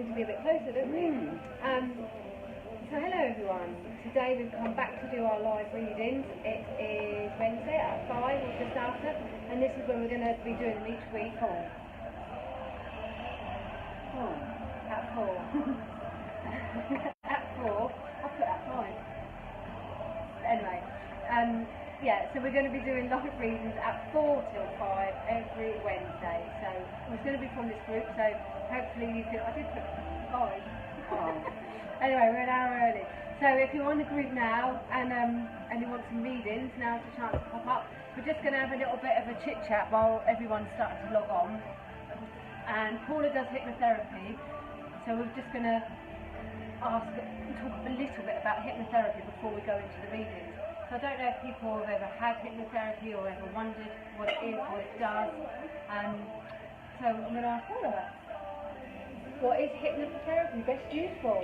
to be a bit closer, don't we? So hello everyone. Today we've come back to do our live readings. It is Wednesday at 5 or just after, and this is when we're going to be doing them each week. At 4. At 4. I'll put at 5. Anyway, yeah, so we're going to be doing live readings at 4 till 5 every Wednesday. So it's going to be from this group, so hopefully you can... I did put 5. Oh. Anyway, we're an hour early. So if you're on the group now and you want some readings, now's the chance to pop up. We're just going to have a little bit of a chit chat while everyone's starting to log on. And Paula does hypnotherapy, so we're just going to talk a little bit about hypnotherapy before we go into the readings. So I don't know if people have ever had hypnotherapy or ever wondered what it is, what it does. So I'm going to ask Paula, what is hypnotherapy best used for?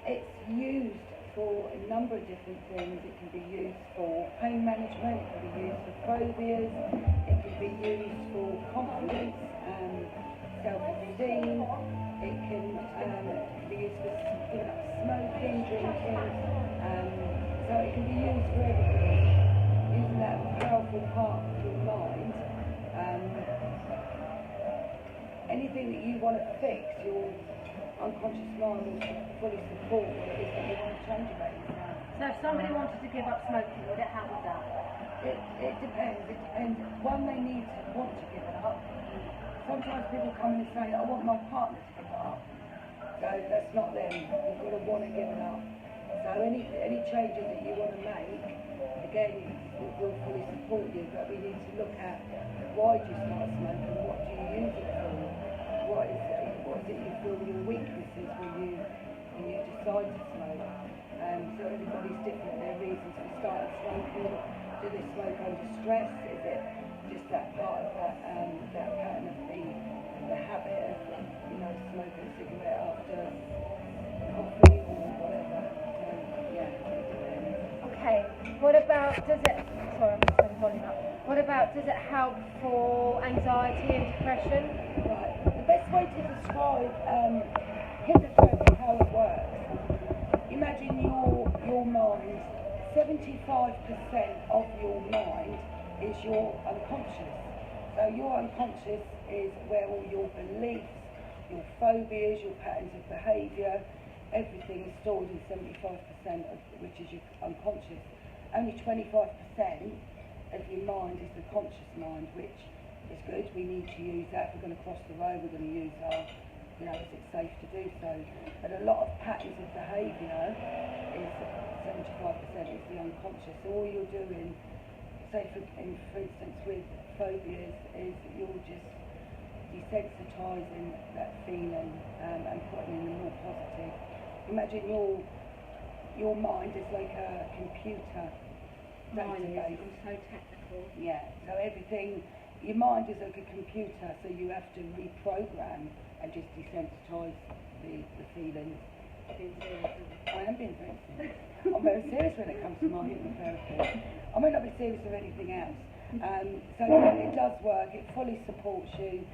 It's used for a number of different things. It can be used for pain management, it can be used for phobias, it can be used for confidence and self-esteem, it can be used for giving up smoking, drinking, so it can be used for everything. Using that powerful part of your mind, anything that you want to fix, your unconscious mind will fully support what it is that you want to change about yourself. So if somebody wanted to give up smoking, would it help with that? It depends. It depends. One, they need to want to give it up. Sometimes people come in and say, I want my partner to give it up. So that's not them. You've got to want to give it up. So any changes that you want to make, again, we'll fully support you, but we need to look at why do you start smoking, what do you use it for, what is it you feel your weaknesses when you decide to smoke. So everybody's different, their reasons for starting smoking. Do they smoke under stress? Is it just that part of that pattern of the habit of smoking a cigarette after coffee or whatever? So yeah, it depends. Okay. What about does it help for anxiety and depression? Right. The best way to describe hypnotherapy, how it works. Imagine your mind. 75% of your mind is your unconscious. So your unconscious is where all your beliefs, your phobias, your patterns of behaviour, everything is stored in 75% of which is your unconscious. Only 25% of your mind is the conscious mind, which is good. We need to use that. If we're going to cross the road, we're going to use our, is it safe to do so? But a lot of patterns of behaviour is 75% is the unconscious. So all you're doing, say for instance with phobias, is you're just desensitising that feeling and putting in the more positive. Imagine your mind is like a computer database. I'm so technical. Yeah, so everything, your mind is like a computer, so you have to reprogram and just desensitise the feelings. I am being very serious. I'm very serious when it comes to my hypnotherapy. I may not be serious with anything else. So yeah, it does work, it fully supports you.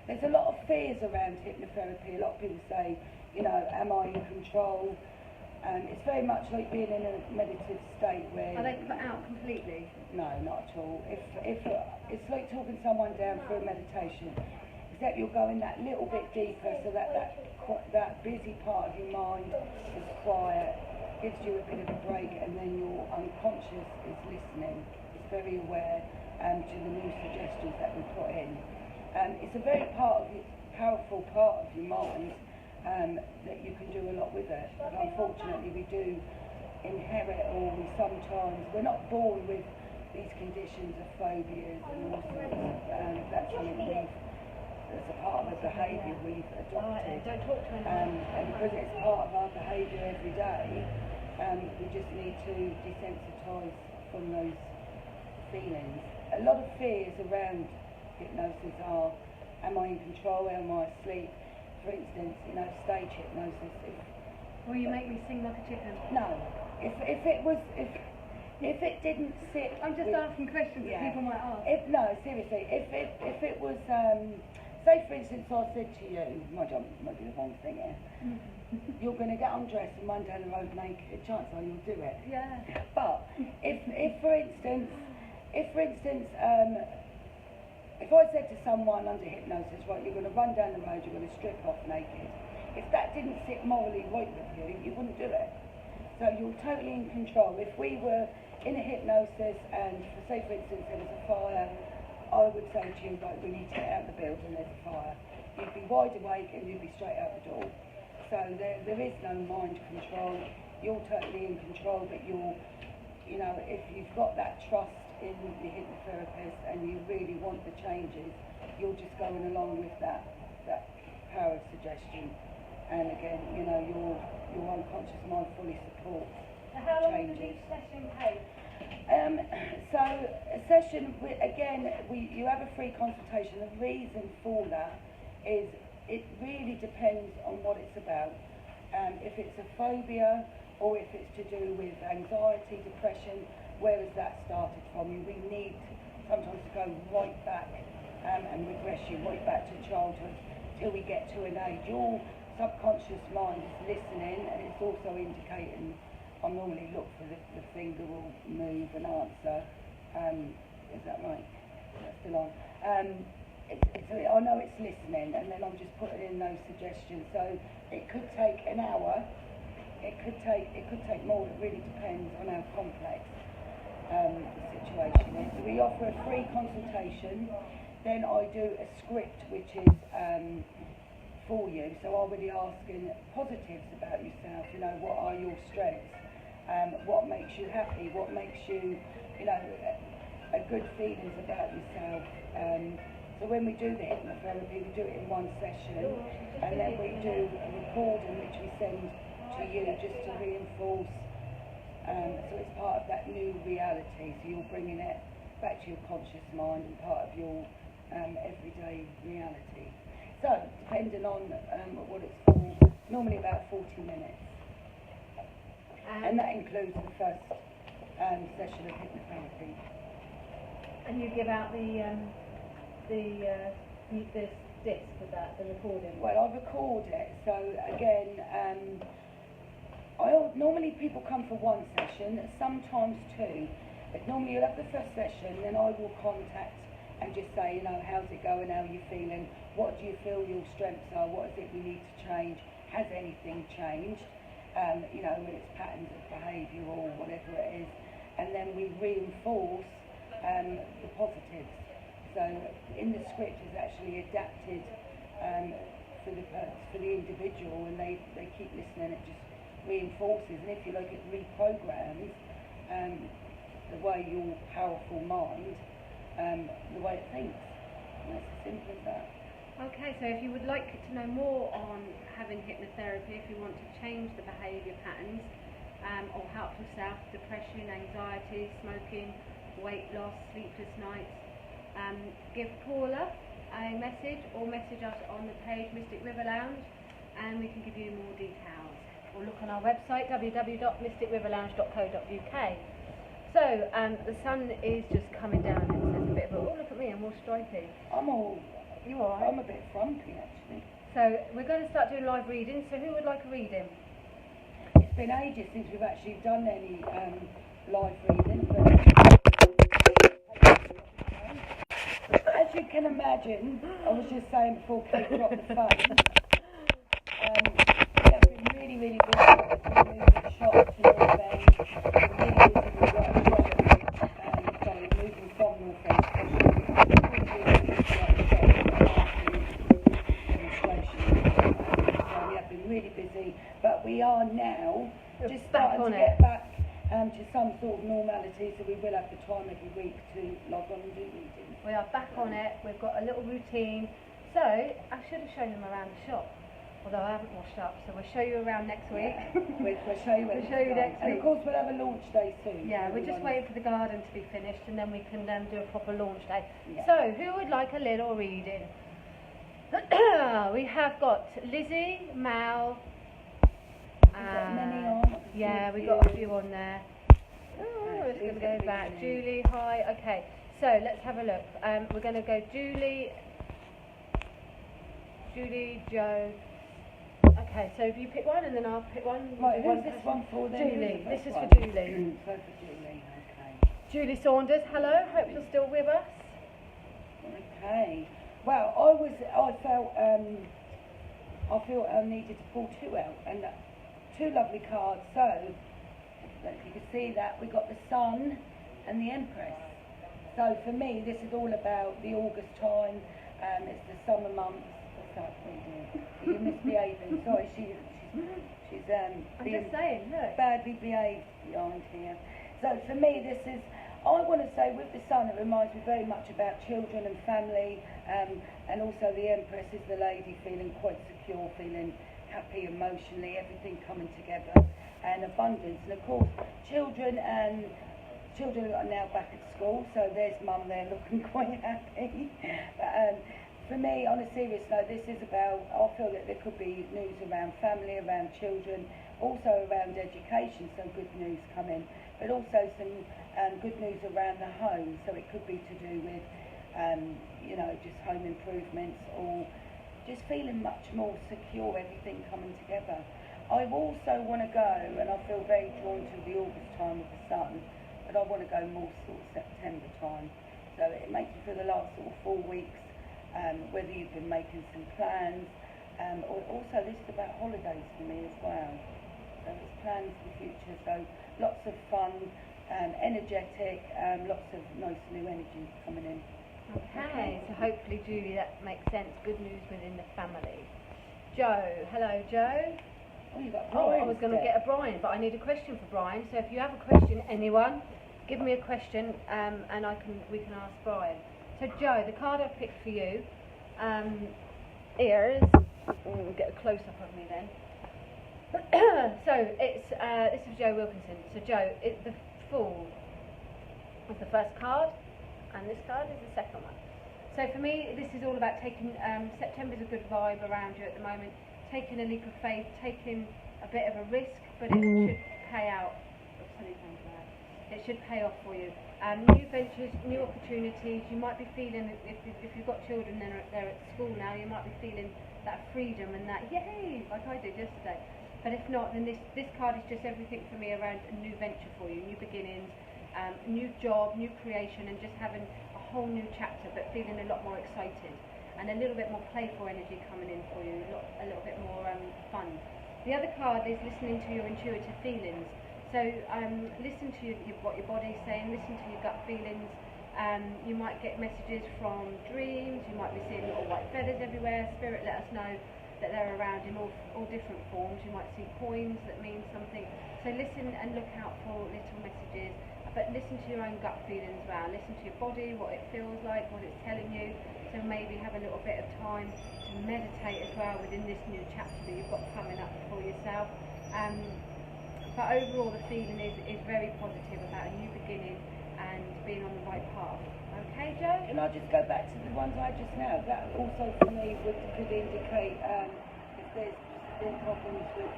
There's a lot of fears around hypnotherapy. A lot of people say, am I in control? It's very much like being in a meditative state where... Are they put out completely? No, not at all. If it's like talking someone down through a meditation, except you're going that little bit deeper, so that busy part of your mind is quiet, gives you a bit of a break, and then your unconscious is listening. It's very aware to the new suggestions that we put in. It's a very powerful part of your mind. That you can do a lot with it, but unfortunately we do inherit, or we're not born with these conditions of phobias and all sorts of, that's something that's a part of the behaviour we've adopted, don't talk to and because it's part of our behaviour every day, we just need to desensitise from those feelings. A lot of fears around hypnosis are, am I in control, am I asleep? For instance, stage hypnosis. Will you make me sing like a chicken? No. If it didn't sit... I'm just asking questions that people might ask. No, seriously. If it was say for instance I said to you, might be the wrong thing here, you're going to get undressed and run down the road naked, chances are you'll do it. Yeah. But if for instance, if I said to someone under hypnosis, right, you're going to run down the road, you're going to strip off naked, if that didn't sit morally right with you, you wouldn't do it. So you're totally in control. If we were in a hypnosis and, say for instance, there was a fire, I would say to you, right, we need to get out of the building, there's a fire. You'd be wide awake and you'd be straight out the door. So there is no mind control. You're totally in control, but you know, if you've got that trust in your hypnotherapist and you really want the changes, you're just going along with that power of suggestion. And again, you know, your unconscious mind fully supports How long changes. does each session take? So a session, you have a free consultation. The reason for that is it really depends on what it's about. If it's a phobia or if it's to do with anxiety, depression, where has that started from? We need sometimes to go right back and regress you right back to childhood till we get to an age. Your subconscious mind is listening and it's also indicating. I normally look for the finger will move and answer. Is that right? That's still on. I know it's listening, and then I'm just putting in those suggestions. So it could take an hour. It could take more. It really depends on how complex the situation is. So we offer a free consultation. Then I do a script which is for you. So I'll be asking positives about yourself. You know, what are your strengths? What makes you happy? What makes you, you know, a good feelings about yourself? So when we do the hypnotherapy, we do it in one session, and then we do a recording which we send to you just to reinforce. So it's part of that new reality. So you're bringing it back to your conscious mind and part of your everyday reality. So depending on what it's for, normally about 40 minutes. And that includes the first session of hypnotherapy. And you give out this disc with that, the recording? Well, I record it. So again, normally people come for one session, sometimes two. But normally you'll have the first session, then I will contact and just say, you know, how's it going? How are you feeling? What do you feel your strengths are? What is it we need to change? Has anything changed? You know, when it's patterns of behaviour or whatever it is, and then we reinforce the positives. So in the script is actually adapted for the individual, and they keep listening. It just reinforces, and if you like, it reprograms the way your powerful mind, the way it thinks. And it's as simple as that. Okay, so if you would like to know more on having hypnotherapy, if you want to change the behaviour patterns or help yourself, depression, anxiety, smoking, weight loss, sleepless nights, give Paula a message or message us on the page Mystic River Lounge, and we can give you more details. Or look on our website www.mysticriverlounge.co.uk. So the sun is just coming down. It's a bit of oh, look at me, I'm all stripy. You are? I'm a bit frumpy actually. So we're going to start doing live readings. So who would like a reading? It's been ages since we've actually done any live readings, but as you can imagine, I was just saying before Kate dropped the phone, we have been really, really busy moving shops to North End. We're really busy with moving from North End. Really busy, but we are now just starting to get back to some sort of normality, so we will have the time every week to log on and do readings. We are back on it. We've got a little routine. So I should have shown them around the shop, although I haven't washed up, so we'll show you around next week. We'll show you next week. And of course we'll have a launch day soon. Yeah, we're just waiting for the garden to be finished, and then we can do a proper launch day. Yeah. So who would like a little reading? We have got Lizzie, Mal, many on. yeah, we got a few on there. Oh, it's going to go back. Julie, hi. Okay, so let's have a look. We're going to go Julie, Julie, Joe. Okay, so if you pick one and then I'll pick one. Right, who's this one for then? Julie. This is for Julie. So for Julie, okay. Julie Saunders, hello. Hope you're still with us. Okay. Well, I felt I needed to pull two out, and two lovely cards. So, if you can see that, we got the Sun and the Empress. So for me, this is all about the August time. It's the summer months. What's that? What are you doing? You're misbehaving. Sorry, she's I'm just saying, look. badly behaved behind here. So for me, this is. I want to say with the Sun, it reminds me very much about children and family, and also the Empress is the lady feeling quite secure, feeling happy emotionally, everything coming together, and abundance. And of course, children are now back at school, so there's mum there looking quite happy. But for me, on a serious note, this is about, I feel that there could be news around family, around children, also around education, so good news coming, but also some good news around the home, so it could be to do with, just home improvements, or just feeling much more secure, everything coming together. I also want to go, and I feel very drawn to the August time with the Sun, but I want to go more sort of September time. So it makes me feel the last sort of 4 weeks, whether you've been making some plans, or also this is about holidays for me as well. So it's plans for the future, so lots of fun, energetic, lots of nice new energies coming in. Okay, so hopefully, Julie, that makes sense. Good news within the family. Joe, hello, Joe. Oh, you got Brian. I was going to get a Brian, but I need a question for Brian. So if you have a question, anyone, give me a question, and we can ask Brian. So Joe, the card I picked for you is. Get a close up of me then. So it's this is Joe Wilkinson. So Joe, the Fool is the first card, and this card is the second one. So for me, this is all about taking. September's a good vibe around you at the moment. Taking a leap of faith, taking a bit of a risk, but it should pay out. It should pay off for you. New ventures, new opportunities. You might be feeling, if you've got children and they're at school now, you might be feeling that freedom and that yay, like I did yesterday. But if not, then this card is just everything for me around a new venture for you, new beginnings, new job, new creation, and just having a whole new chapter, but feeling a lot more excited. And a little bit more playful energy coming in for you, a little bit more fun. The other card is listening to your intuitive feelings. So listen to what your body's saying, listen to your gut feelings. You might get messages from dreams, you might be seeing little white feathers everywhere. Spirit, let us know that they're around in all different forms. You might see coins that mean something. So listen and look out for little messages, but listen to your own gut feelings as well. Listen to your body, what it feels like, what it's telling you. So maybe have a little bit of time to meditate as well within this new chapter that you've got coming up for yourself. But overall, the feeling is very positive about a new beginning and being on the right path. Okay, Joe? Can I just go back to the ones I just now? That also for me could indicate if there's been problems with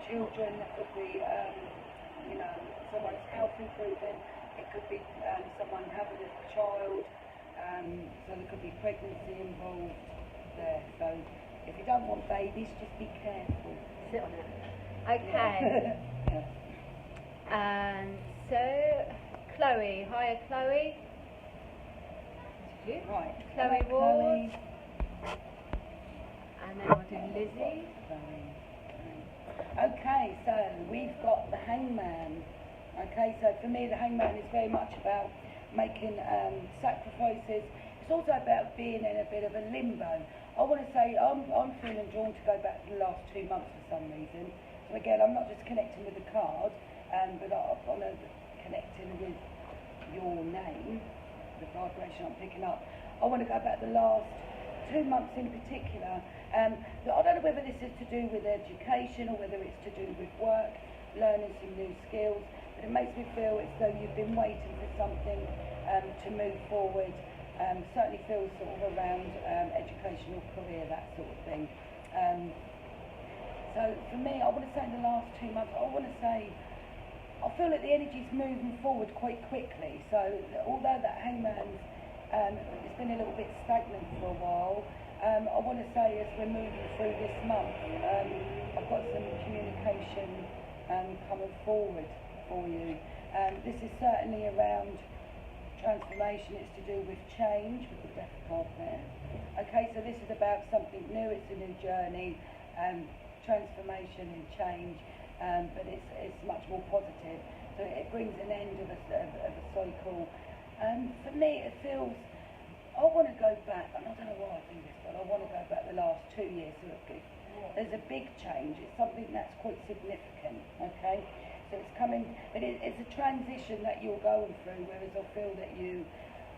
children, it could be someone's health improving, it could be someone having a child. So there could be pregnancy involved there. So if you don't want babies, just be careful. Sit on it. Okay. Yeah. And so, Chloe. Hiya, Chloe. Right. Chloe Ward. And then we'll do Lizzie. Okay, so we've got the Hangman. Okay, so for me the Hangman is very much about making sacrifices. It's also about being in a bit of a limbo. I want to say I'm feeling drawn to go back to the last 2 months for some reason. So again, I'm not just connecting with the card, but I'm connecting with your name, the vibration I'm picking up. I want to go back the last 2 months in particular. I don't know whether this is to do with education or whether it's to do with work, learning some new skills. But it makes me feel as though you've been waiting for something to move forward. Certainly feels sort of around educational career, that sort of thing. So for me, I want to say in the last 2 months, I feel that the energy's moving forward quite quickly. So although that Hangman's it's been a little bit stagnant for a while, I want to say as we're moving through this month, I've got some communication coming forward for you. This is certainly around transformation. It's to do with change, with the death card there. Okay, so this is about something new. It's a new journey, transformation and change, but it's much more positive. So it brings an end of a cycle. For me, it feels, I want to go back, and I don't know why I do this, but I want to go back the last 2 years. So there's a big change. It's something that's quite significant, okay? So it's coming, but it's a transition that you're going through, whereas I feel that you,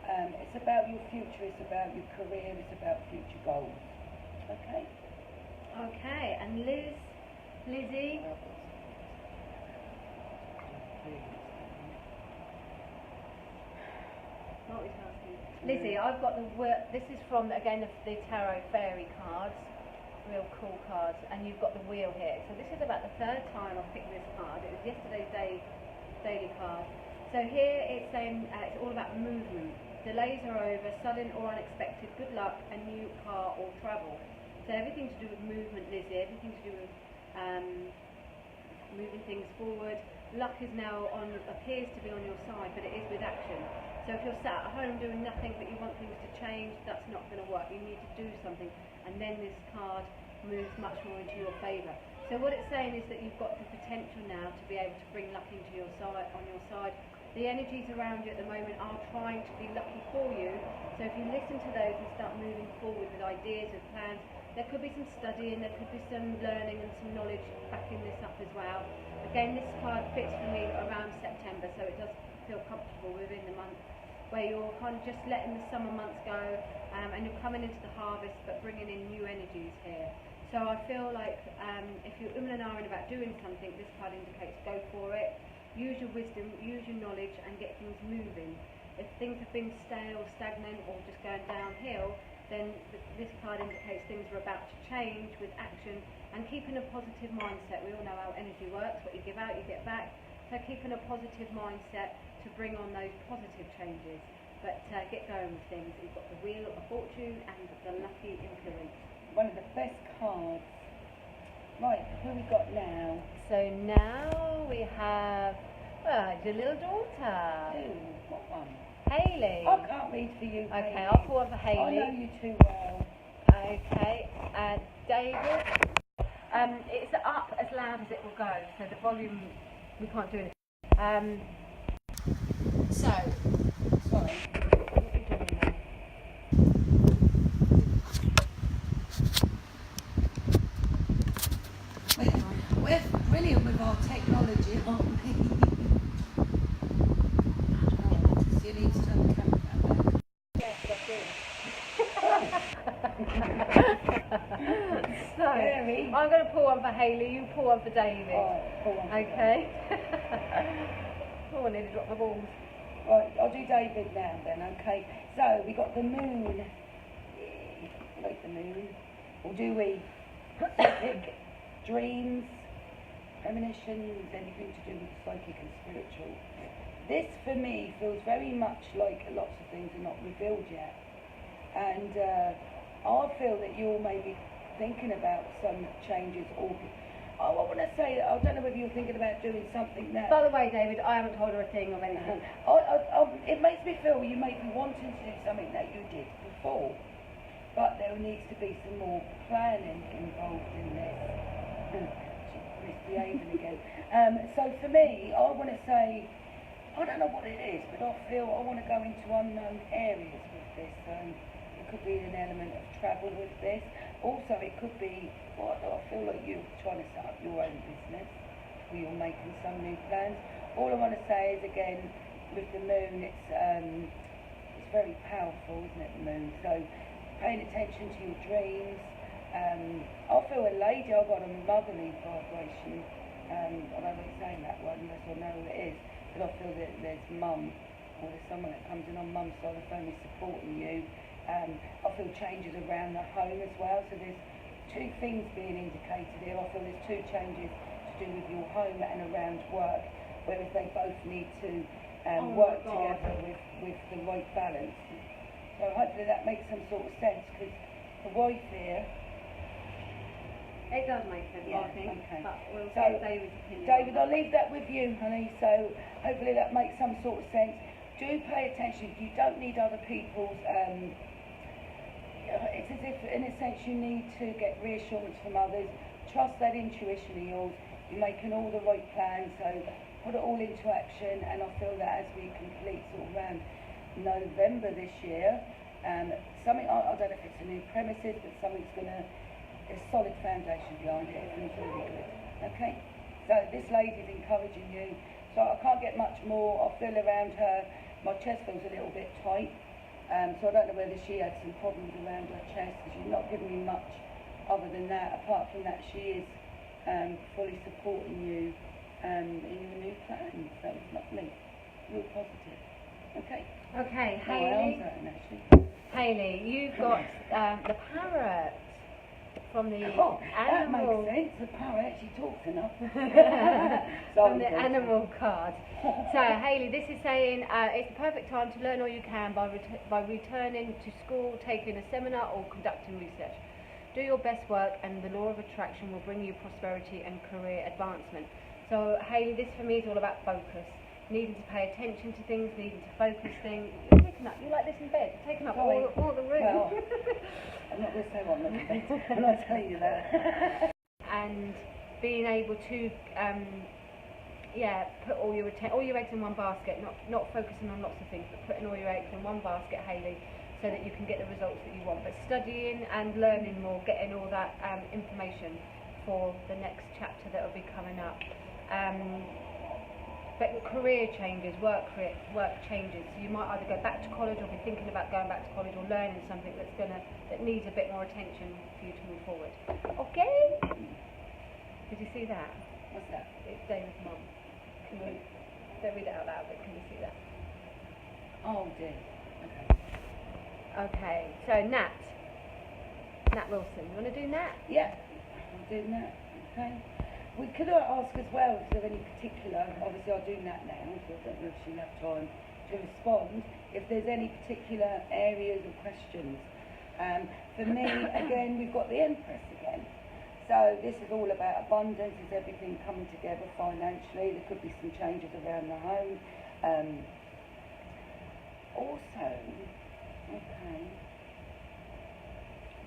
it's about your future, it's about your career, it's about future goals, okay? Okay, and Lizzie? Lizzie, I've got this is from, again, the Tarot Fairy cards, real cool cards, and you've got the wheel here. So this is about the third time I've picked this card. It was yesterday's daily card. So here it's saying it's all about movement. Delays are over, sudden or unexpected, good luck, a new car or travel. So everything to do with movement, Lizzie, everything to do with moving things forward. Luck is now appears to be on your side, but it is with action. So if you're sat at home doing nothing but you want things to change, that's not going to work. You need to do something, and then this card moves much more into your favour. So what it's saying is that you've got the potential now to be able to bring luck into your side, on your side. The energies around you at the moment are trying to be lucky for you. So if you listen to those and start moving forward with ideas and plans, there could be some studying, there could be some learning and some knowledge backing this up as well. Again, this card fits for me around September, so it does feel comfortable within the month, where you're kind of just letting the summer months go, and you're coming into the harvest but bringing in new energies here. So I feel like if you're and ahhing about doing something, this card indicates go for it, use your wisdom, use your knowledge and get things moving. If things have been stale, stagnant or just going downhill, then this card indicates things are about to change with action, and keeping a positive mindset. We all know how energy works, what you give out you get back, so keeping a positive mindset to bring on those positive changes. But get going with things. You've got the Wheel of Fortune and the Lucky Influence. One of the best cards. Right, who we got now? So now we have your little daughter. Ooh, what one? Hayley. I can't read for you. Okay, Hayley. I'll pull one for Hayley. I know you too well. Okay, and David. It's up as loud as it will go, so the volume, we can't do anything. Sorry. What are you doing now? We're brilliant with our technology, aren't we? So you need to turn the camera back. Yes, that's it. So, Scary. I'm going to pull one for Hayley, you pull one for David. Alright, pull one for Okay. Oh, I nearly dropped the balls. Right, I'll do David now then, okay. So, we got the moon. Like the moon. Or do we? Psychic, dreams, premonitions, anything to do with psychic and spiritual. This, for me, feels very much like lots of things are not revealed yet. And I feel that you're maybe thinking about some changes or... I want to say that I don't know whether you're thinking about doing something that... By the way, David, I haven't told her a thing of anything. It makes me feel you may be wanting to do something that you did before, but there needs to be some more planning involved in this. She's misbehaving again. So for me, I want to say, I don't know what it is, but I feel I want to go into unknown areas with this. It could be an element of travel with this. Also, it could be, well, I feel like you're trying to set up your own business, or you're making some new plans. All I want to say is, again, with the moon, it's very powerful, isn't it, the moon? So, paying attention to your dreams. I feel a lady, I've got a motherly vibration. I don't like saying that word unless I know who it is, but I feel that there's mum, or there's someone that comes in on mum's side of the family supporting you. I feel changes around the home as well, so there's two things being indicated here. I feel there's two changes to do with your home and around work, whereas they both need to work together with the right balance. So hopefully that makes some sort of sense, because the wife here. It does make sense, Yeah, I think. okay. But we'll So, get David's opinion. David, I'll leave that with you, honey, so hopefully that makes some sort of sense. Do pay attention. You don't need other people's, it's as if, in a sense, you need to get reassurance from others. Trust that intuition of yours. You're making all the right plans, so put it all into action, and I feel that as we complete sort of around November this year, something, I don't know if it's a new premises, but something's going to, a solid foundation behind it, and it's really good. Okay? So this lady's encouraging you. So I can't get much more. I feel around her, my chest feels a little bit tight. So I don't know whether she had some problems around her chest, because she's not giving me much other than that. Apart from that, she is fully supporting you in your new plans. So it's lovely. Real positive. Okay? Okay, Oh, my arms Hayley. hurting, actually. Hayley, you've got the parrot from the Oh, that animal. makes sense. The parrot actually talks enough. From the animal card. So Hayley, this is saying it's the perfect time to learn all you can by returning to school, taking a seminar or conducting research. Do your best work and the law of attraction will bring you prosperity and career advancement. So Hayley, this for me is all about focus. Needing to pay attention to things, needing to focus things. You're taking up, you like this in bed, you're taking up all the room. Well, I'm not going to say what I'm looking at. I'm not telling you that. And being able to put all your eggs in one basket, not focusing on lots of things, but putting all your eggs in one basket, Hayley, so that you can get the results that you want. But studying and learning more, getting all that information for the next chapter that will be coming up. But career changes, work changes. So you might either go back to college or be thinking about going back to college or learning something that needs a bit more attention for you to move forward. Okay? Did you see that? What's that? It's David's mum. Don't read it out loud, but can you see that? Oh dear. Okay. Okay, so Nat Wilson. You want to do Nat? Yeah, I'm doing that. Okay. We could ask as well, is there any particular, obviously I'll do that now, so I don't know if she'll have time to respond, if there's any particular areas or questions. For me, again, we've got the Empress again. So this is all about abundance, is everything coming together financially, there could be some changes around the home. Also, okay.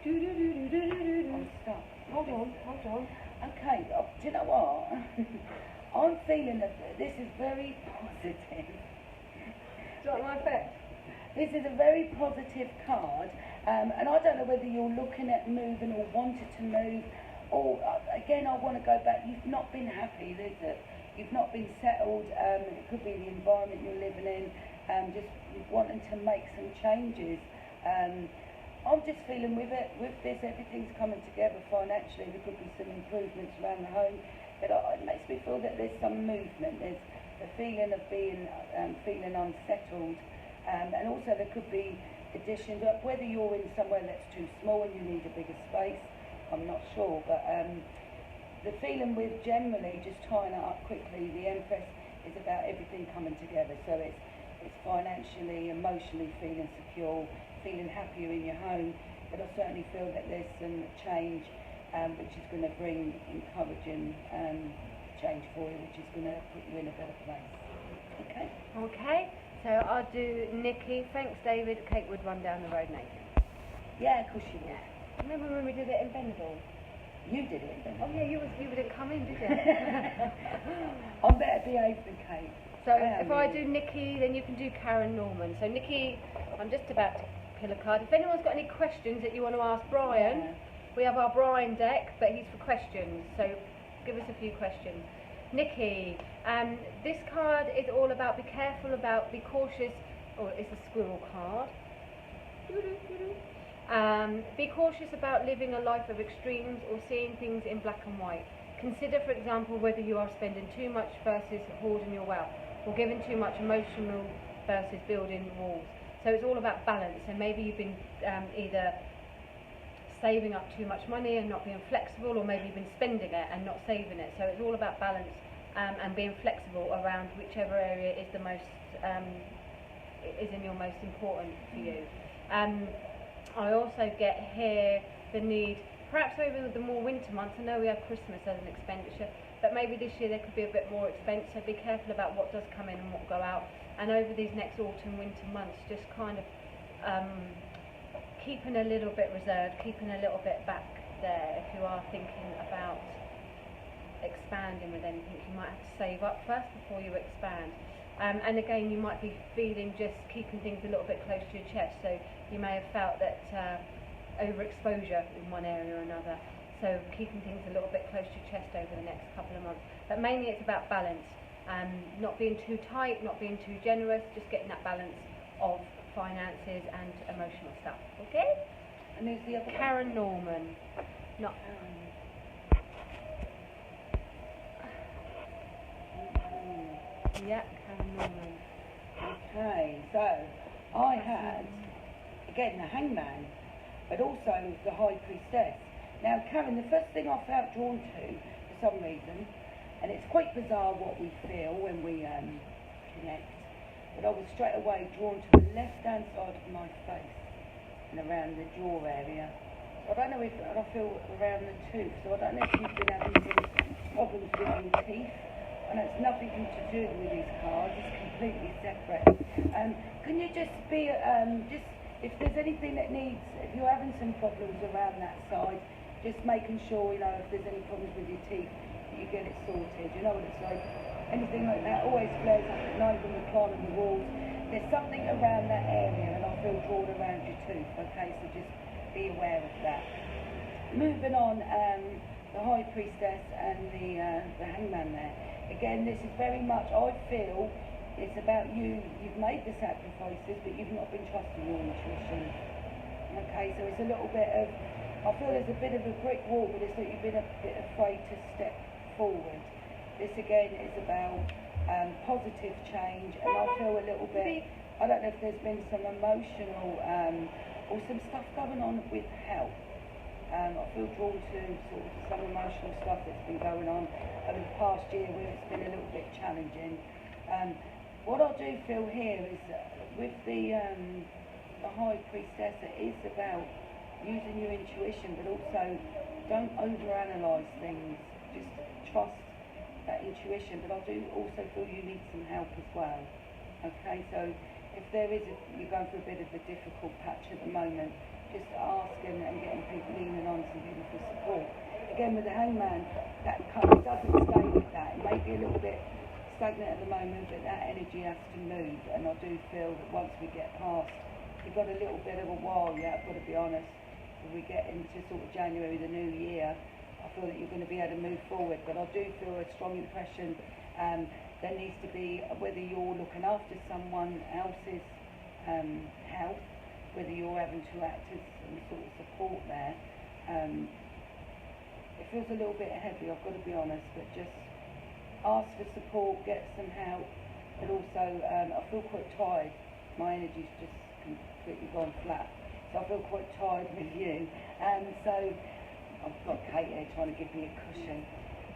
I'm stuck. Hold on. Okay, do you know what? I'm feeling that this is very positive. Do you like my effect? This is a very positive card, and I don't know whether you're looking at moving or wanted to move, or again, I want to go back. You've not been happy, is it? You've not been settled. It could be the environment you're living in, just wanting to make some changes. I'm just feeling with this, everything's coming together financially. There could be some improvements around the home, but it makes me feel that there's some movement. There's a feeling of being feeling unsettled, and also there could be additions. Whether you're in somewhere that's too small and you need a bigger space, I'm not sure. But the feeling with generally just tying it up quickly, the Empress is about everything coming together. So it's financially, emotionally feeling secure, feeling happier in your home, but I certainly feel that there's some change which is going to bring encouraging change for you, which is going to put you in a better place. Okay? Okay, so I'll do Nikki. Thanks, David. Kate would run down the road naked. Yeah, of course you would. Yeah. Remember when we did it in Benidorm? You did it, didn't you? Oh yeah, you didn't come in, did you? I'm better behaved than Kate. So if I do Nikki, then you can do Karen Norman. So Nikki, I'm just about to pull a card. If anyone's got any questions that you want to ask Brian, we have our Brian deck, but he's for questions. So give us a few questions. Nikki, this card is all about be careful about, be cautious, or it's a squirrel card. Be cautious about living a life of extremes or seeing things in black and white. Consider, for example, whether you are spending too much versus hoarding your wealth, or giving too much emotional versus building walls. So it's all about balance. So maybe you've been either saving up too much money and not being flexible, or maybe you've been spending it and not saving it. So it's all about balance and being flexible around whichever area is the most is in your most important for you. I also get here the need, perhaps over the more winter months. I know we have Christmas as an expenditure, but maybe this year there could be a bit more expense, so be careful about what does come in and what go out. And over these next autumn, winter months, just kind of keeping a little bit reserved, keeping a little bit back there. If you are thinking about expanding with anything, you might have to save up first before you expand. And again, you might be feeling just keeping things a little bit close to your chest, so you may have felt that overexposure in one area or another, so keeping things a little bit close to your chest over the next couple of months. But mainly it's about balance, not being too tight, not being too generous, just getting that balance of finances and emotional stuff. Okay? And who's the other Karen Norman. Not yeah, Karen Norman. Okay, so I had, again, the hangman, but also the high priestess. Now, Karen, the first thing I felt drawn to, for some reason, and it's quite bizarre what we feel when we connect, but I was straight away drawn to the left-hand side of my face and around the jaw area. So I don't know if I feel around the tooth, so I don't know if you've been having some problems with your teeth. And it's nothing to do with these cards, it's completely separate. Can you just be, if there's anything that needs, if you're having some problems around that side, just making sure, you know, if there's any problems with your teeth, that you get it sorted. You know what it's like? Anything like that always flares up at night when we're climbing the walls. There's something around that area, and I feel drawn around your tooth, okay? So just be aware of that. Moving on, the High Priestess and the Hangman there. Again, this is very much, I feel, it's about you. You've made the sacrifices, but you've not been trusting your intuition. Okay, so it's a little bit of, I feel there's a bit of a brick wall, but it's that you've been a bit afraid to step forward. This again is about positive change, and I feel a little bit, I don't know if there's been some emotional or some stuff going on with health. I feel drawn to sort of some emotional stuff that's been going on over the past year where it's been a little bit challenging. What I do feel here is with the High Priestess, it is about using your intuition, but also don't overanalyze things. Just trust that intuition. But I do also feel you need some help as well. Okay, so if there is, you're going through a bit of a difficult patch at the moment, just asking and getting people leaning on some people for support. Again, with the Hangman, that kind of doesn't stay with that. It may be a little bit stagnant at the moment, but that energy has to move. And I do feel that once we get past, we've got a little bit of a while yet, I've got to be honest. When we get into sort of January, the new year, I feel that you're going to be able to move forward. But I do feel a strong impression there needs to be, whether you're looking after someone else's health, whether you're having to act as some sort of support there. It feels a little bit heavy, I've got to be honest, but just ask for support, get some help, but also I feel quite tired. My energy's just completely gone flat, so I feel quite tired with you. So I've got Kate here trying to give me a cushion.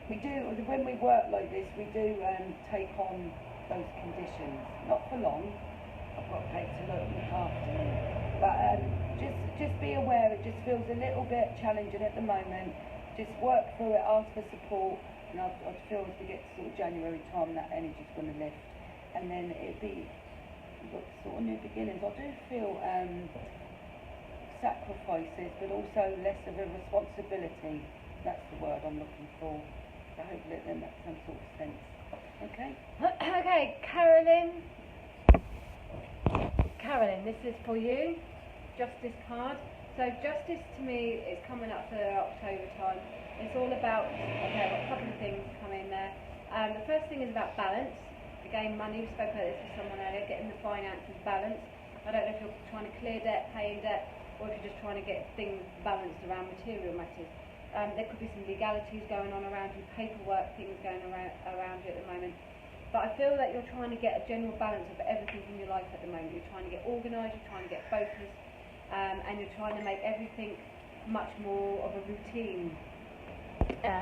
We do, when we work like this, we do take on those conditions, not for long. I've got Kate to look after me. But just be aware, it just feels a little bit challenging at the moment. Just work through it, ask for support, and I feel as we get to sort of January time, that energy's going to lift. And then it'll be sort of new beginnings. I do feel sacrifices, but also less of a responsibility. That's the word I'm looking for. So hopefully then makes some sort of sense. Okay? Okay, Carolyn, this is for you. Justice card. So justice to me is coming up for October time. It's all about, okay, I've got a couple of things coming there. The first thing is about balance. Again, money, we spoke about this with someone earlier, getting the finances balanced. I don't know if you're trying to clear debt, paying debt, or if you're just trying to get things balanced around material matters. There could be some legalities going on around you, paperwork things going around you at the moment. But I feel that you're trying to get a general balance of everything in your life at the moment. You're trying to get organised, you're trying to get focused, and you're trying to make everything much more of a routine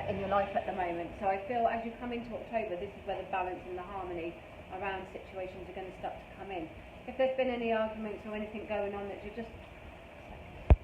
in your life at the moment. So I feel as you come into October, this is where the balance and the harmony around situations are going to start to come in. If there's been any arguments or anything going on that you're just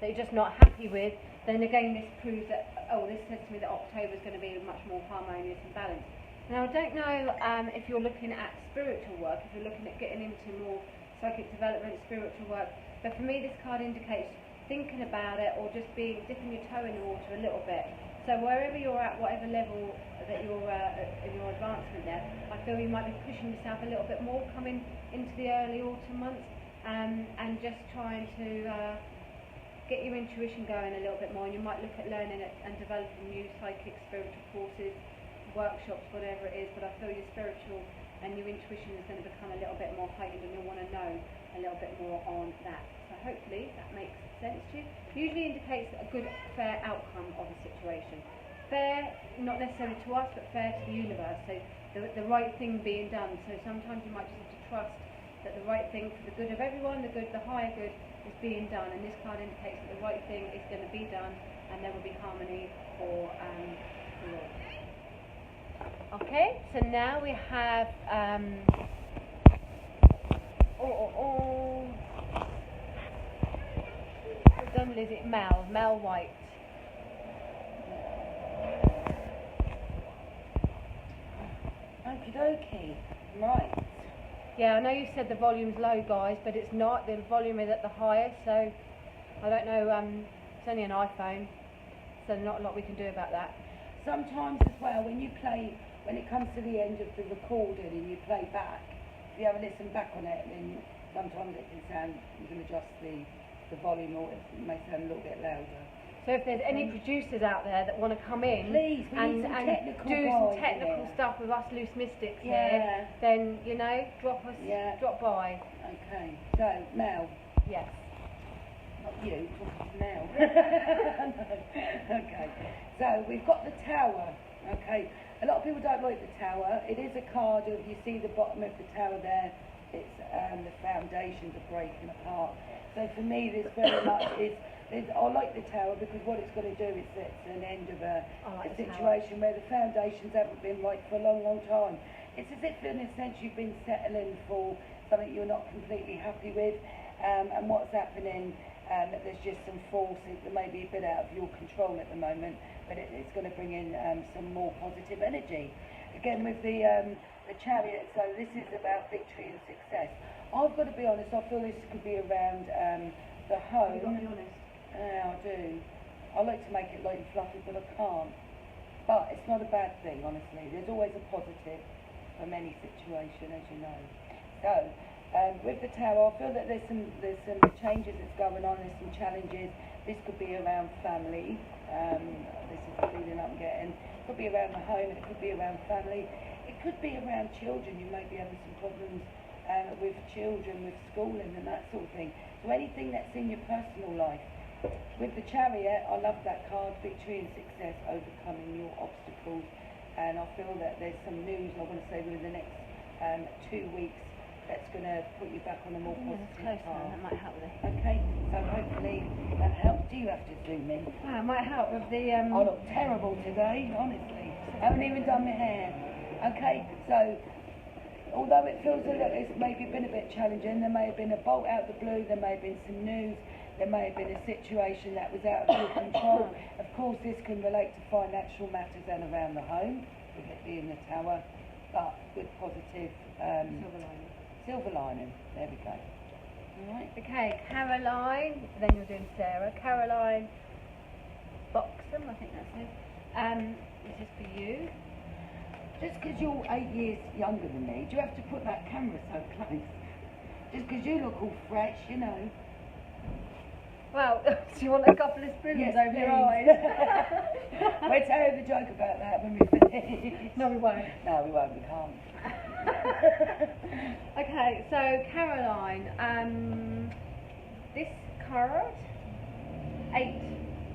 that you're just not happy with, then again this proves that, oh, this says to me that October is going to be much more harmonious and balanced. Now I don't know if you're looking at spiritual work, if you're looking at getting into more psychic development, spiritual work, but for me this card indicates thinking about it or just dipping your toe in the water a little bit. So wherever you're at, whatever level that you're in your advancement there, I feel you might be pushing yourself a little bit more coming into the early autumn months, and just trying to get your intuition going a little bit more. And you might look at learning it and developing new psychic spiritual courses, workshops, whatever it is, but I feel your spiritual and your intuition is going to become a little bit more heightened, and you'll want to know a little bit more on that. So hopefully that makes sense to you. Usually indicates a good, fair outcome of a situation. Fair, not necessarily to us, but fair to the universe. So the right thing being done. So sometimes you might just have to trust that the right thing for the good of everyone, the higher good, is being done. And this card indicates that the right thing is going to be done, and there will be harmony for all. Okay, so now we have we've done Lizzie, Mel White. Okie dokie, right. Yeah, I know you said the volume's low, guys, but it's not. The volume is at the highest, so I don't know. It's only an iPhone, so not a lot we can do about that. Sometimes as well, when you play, when it comes to the end of the recording and you play back, if you have a listen back on it, then sometimes it can sound, you can adjust the volume, or it may sound a little bit louder. So if there's any producers out there that want to come in, please, and do some technical stuff with us loose mystics here, then, you know, drop by. Okay, so Mel. Yes. Not you, Mel. Okay, so we've got the Tower. Okay, a lot of people don't like the Tower. It is a card of, you see the bottom of the Tower there, it's the foundations are breaking apart. So for me, this very much is, I like the Tower because what it's going to do is it's an end of a situation where the foundations haven't been right for a long, long time. It's as if in a sense you've been settling for something you're not completely happy with, and what's happening, there's just some forces that may be a bit out of your control at the moment, but it's going to bring in some more positive energy. Again with the Chariot, so this is about victory and success. I've got to be honest, I feel this could be around the home. You've got to be honest. Yeah, I do. I like to make it light and fluffy, but I can't. But it's not a bad thing, honestly. There's always a positive from any situation, as you know. So, with the Tower, I feel that there's some changes that's going on, there's some challenges. This could be around family. This is the feeling I'm getting. It could be around the home, and it could be around family. It could be around children. You may be having some problems with children, with schooling and that sort of thing. So anything that's in your personal life. With the Chariot, I love that card, victory and success, overcoming your obstacles. And I feel that there's some news, I want to say within the next 2 weeks, that's going to put you back on a more positive path. That might help with it. Okay, so hopefully that helps. Do you have to zoom in? It might help with the... I look terrible today, honestly. I haven't even done my hair. Okay, so although it feels that it's maybe been a bit challenging, there may have been a bolt out the blue, there may have been some news, there may have been a situation that was out of your control. Of course, this can relate to financial matters and around the home, with it being the Tower, but with positive silver lining. There we go. All right. Okay, Caroline, then you're doing Sarah. Caroline Boxham, I think that's it. This is for you. Just because you're 8 years younger than me, do you have to put that camera so close? Just because you look all fresh, you know. Well, do you want a couple of spoons over your eyes? We'll tell you the joke about that when we finish. No, we won't. No, we won't, we can't. Okay, so Caroline, this card, 8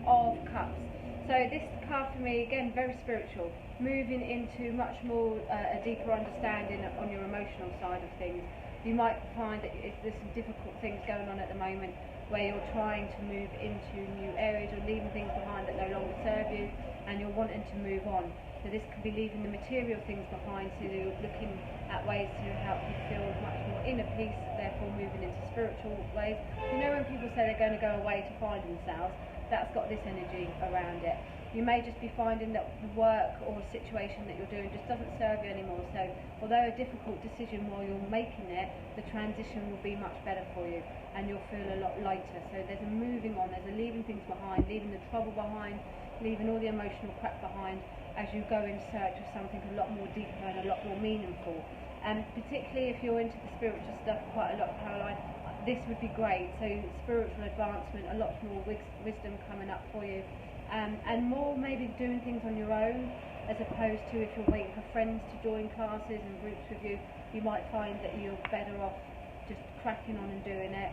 of Cups. So this card for me, again, very spiritual, moving into much more a deeper understanding on your emotional side of things. You might find that there's some difficult things going on at the moment where you're trying to move into new areas or leaving things behind that no longer serve you, and you're wanting to move on. So this could be leaving the material things behind, so you're looking at ways to help you feel much more inner peace, therefore moving into spiritual ways. You know, when people say they're going to go away to find themselves, that's got this energy around it. You may just be finding that the work or situation that you're doing just doesn't serve you anymore. So although a difficult decision while you're making it, the transition will be much better for you and you'll feel a lot lighter. So there's a moving on, there's a leaving things behind, leaving the trouble behind, leaving all the emotional crap behind as you go in search of something a lot more deeper and a lot more meaningful. And particularly if you're into the spiritual stuff quite a lot, Caroline, this would be great. So spiritual advancement, a lot more wisdom coming up for you. And more maybe doing things on your own, as opposed to if you're waiting for friends to join classes and groups with you, you might find that you're better off just cracking on and doing it,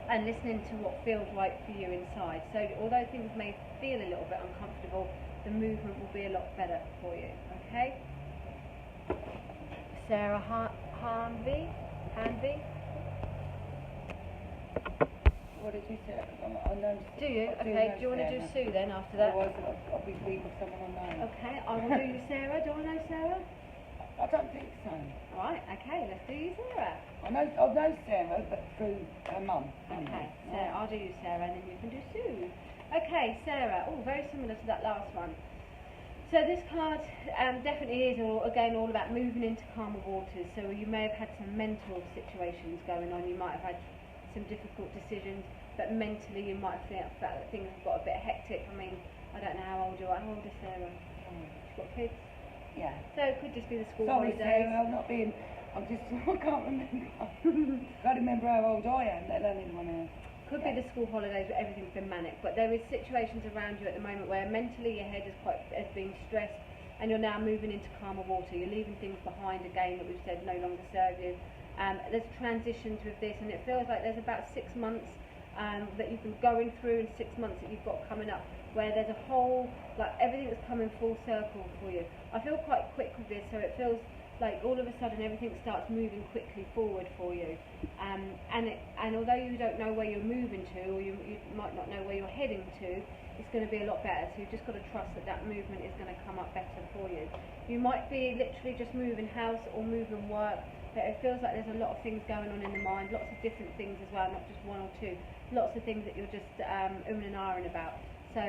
and listening to what feels right for you inside. So although things may feel a little bit uncomfortable, the movement will be a lot better for you, okay? Sarah Hanvey? What did you say? I know. Do you? Okay, do you want to do Sue then after that? Otherwise I'll be weak with someone I know. Okay, I will do you Sarah. Do I know Sarah? I don't think so. Right, okay, let's do you Sarah. I know Sarah, but through her mum. Okay, Sarah, I'll do you Sarah and then you can do Sue. Okay, Sarah. Oh, very similar to that last one. So this card definitely is again all about moving into calmer waters. So you may have had some mental situations going on. You might have had some difficult decisions, but mentally you might have felt that things have got a bit hectic. I mean, I don't know how old you are. How old is Sarah? She's got kids? Yeah. So it could just be the school Sorry, holidays. Sarah, I can't remember. Can't remember how old I am, let alone anyone else. Could be the school holidays, but everything's been manic. But there is situations around you at the moment where mentally your head has been stressed, and you're now moving into calmer water. You're leaving things behind again that we've said no longer serve you. There's transitions with this, and it feels like there's about 6 months that you've been going through, and 6 months that you've got coming up, where there's a whole, like everything that's coming full circle for you. I feel quite quick with this, so it feels like all of a sudden everything starts moving quickly forward for you. And although you don't know where you're moving to, or you might not know where you're heading to, it's going to be a lot better. So you've just got to trust that that movement is going to come up better for you. You might be literally just moving house or moving work, but it feels like there's a lot of things going on in the mind, lots of different things as well, not just one or two. Lots of things that you're just umming and ahhing about. So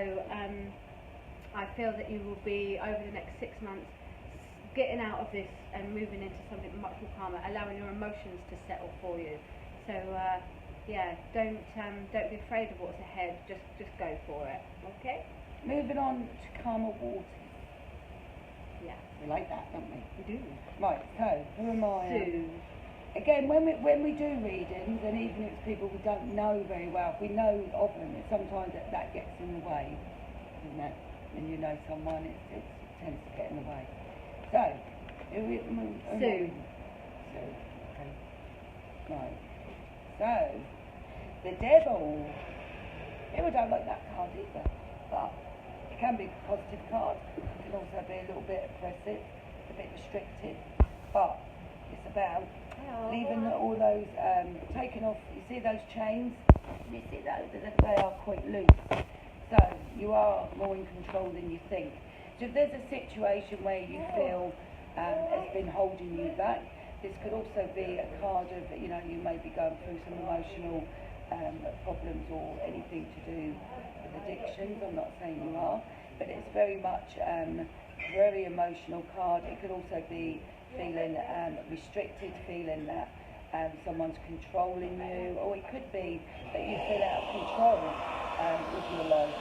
I feel that you will be, over the next 6 months, getting out of this and moving into something much more calmer, allowing your emotions to settle for you. So yeah, don't be afraid of what's ahead. Just go for it. Okay. Moving on to calmer waters. Yeah. We like that, don't we? We do. Right. So who am I? Sue. Again, when we do readings, and even if it's people we don't know very well, if we know of them, sometimes that gets in the way, doesn't it? When you know someone, it tends to get in the way. So, Sue. Sue. Okay. Right. So, the devil. I don't like that card either, but it can be a positive card. It can also be a little bit oppressive, a bit restrictive, but it's about leaving all those, taking off, you see those chains? You see those? They are quite loose. So you are more in control than you think. So if there's a situation where you feel it's been holding you back, this could also be a card of, you may be going through some emotional problems or anything to do with addictions. I'm not saying you are, but it's very much very emotional card. It could also be feeling restricted, feeling that someone's controlling you, or it could be that you feel out of control with your life.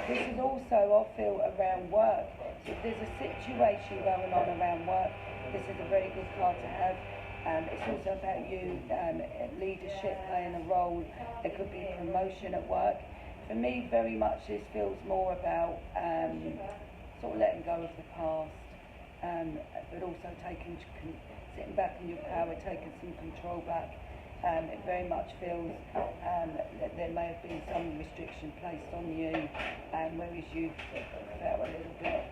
This is also, I feel, around work. So if there's a situation going on around work, this is a very good card to have. It's also about you, leadership, playing a role. There could be a promotion at work. For me, very much this feels more about sort of letting go of the past, but also sitting back in your power, taking some control back. It very much feels that there may have been some restriction placed on you, whereas you've felt a little bit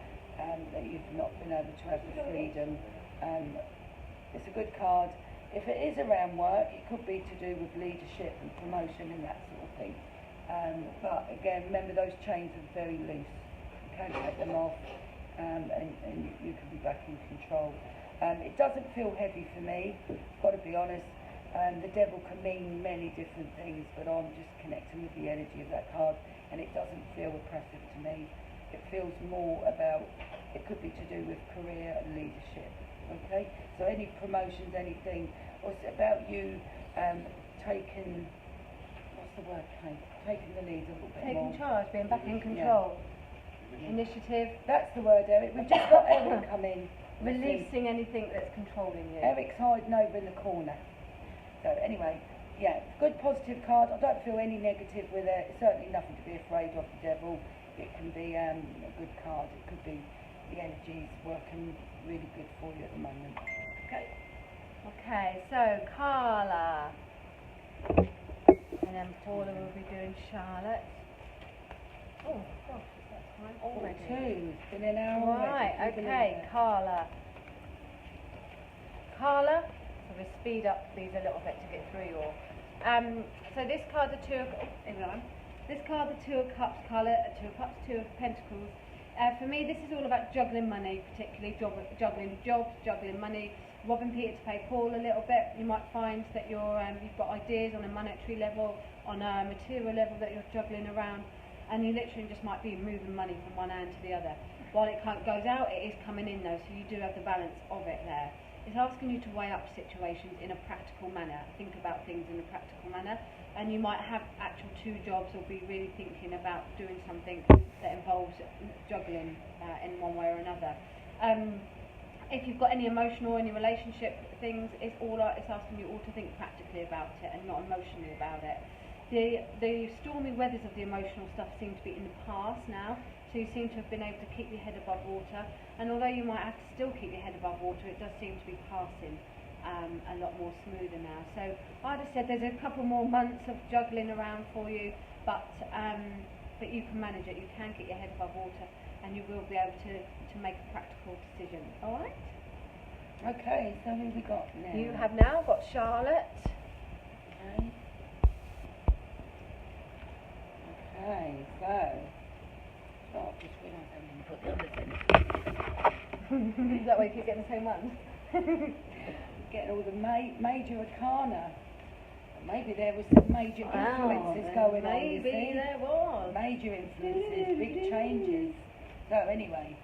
that you've not been able to have the freedom. It's a good card. If it is around work, it could be to do with leadership and promotion and that sort of thing. But again, remember those chains are very loose. You can't take them off. and you can be back in control. It doesn't feel heavy for me, got to be honest. The devil can mean many different things, but I'm just connecting with the energy of that card, and it doesn't feel oppressive to me. It feels more about, it could be to do with career and leadership, okay? So any promotions, anything, or it's about you taking, what's the word, Kate? Taking the lead a little bit more. Taking charge, being back in control. Yeah. Initiative. That's the word, Eric. We've just got Eric come in. Releasing anything that's controlling you. Eric's hiding over in the corner. So anyway, yeah, good positive card. I don't feel any negative with it. It's certainly nothing to be afraid of, the devil. It can be a good card. It could be the energy's working really good for you at the moment. Okay. Okay, so Carla. And then Paula will be doing Charlotte. Oh gosh, that's time already. It's been an hour Right, already. okay, Carla. Carla, so we speed up these a little bit to get through your. So this card, the Two of This card, the Two of Cups, Carla, Two of Cups, Two of Pentacles. For me, this is all about juggling money, particularly juggling jobs, juggling money, robbing Peter to pay Paul a little bit. You might find that you've got ideas on a monetary level, on a material level that you're juggling around, and you literally just might be moving money from one hand to the other. While it goes out, it is coming in though, so you do have the balance of it there. It's asking you to weigh up situations in a practical manner, think about things in a practical manner, and you might have actual two jobs or be really thinking about doing something that involves juggling in one way or another. If you've got any emotional, any relationship things, it's asking you all to think practically about it and not emotionally about it. The stormy weathers of the emotional stuff seem to be in the past now, so you seem to have been able to keep your head above water, and although you might have to still keep your head above water, it does seem to be passing a lot more smoother now. So I just said there's a couple more months of juggling around for you, but you can manage it, you can get your head above water, and you will be able to make a practical decision. Alright? Okay, so who we got now? You have now got Charlotte. Okay. Okay, so I've just realised I didn't put the others in. Is that why you keep getting the same ones? Getting all the major arcana. Maybe there was some major influences going on. Maybe there was. Major influences, big changes. So anyway,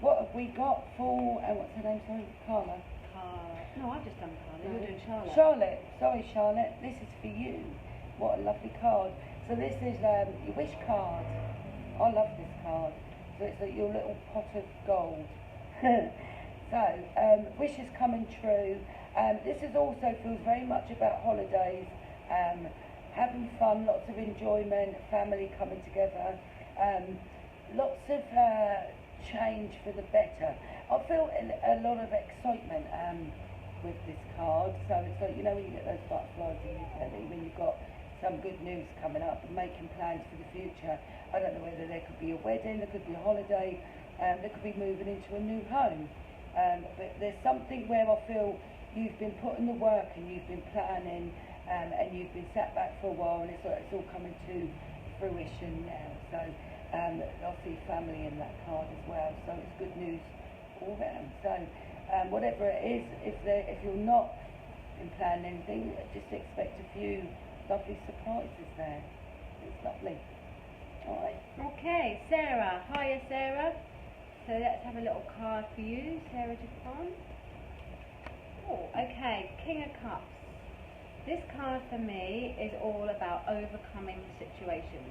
what have we got for, what's her name, sorry, Carla? No, I've just done Carla. You're doing Charlotte. Charlotte, sorry Charlotte, this is for you. What a lovely card. So this is your wish card. I love this card. So it's your little pot of gold. So, wishes coming true. This is also feels very much about holidays, having fun, lots of enjoyment, family coming together, lots of change for the better. I feel a lot of excitement with this card. So it's like, you know, when you get those butterflies in your belly, when you've got some good news coming up and making plans for the future. I don't know whether there could be a wedding, there could be a holiday, there could be moving into a new home. But there's something where I feel you've been putting the work and you've been planning and you've been sat back for a while, and it's all coming to fruition now. So I see family in that card as well, so it's good news all round. So whatever it is, if you're not in planning anything, just expect a few lovely surprises there. It's lovely. Alright. Okay, Sarah. Hiya, Sarah. So let's have a little card for you, Sarah Dupont. Oh, okay, King of Cups. This card for me is all about overcoming situations.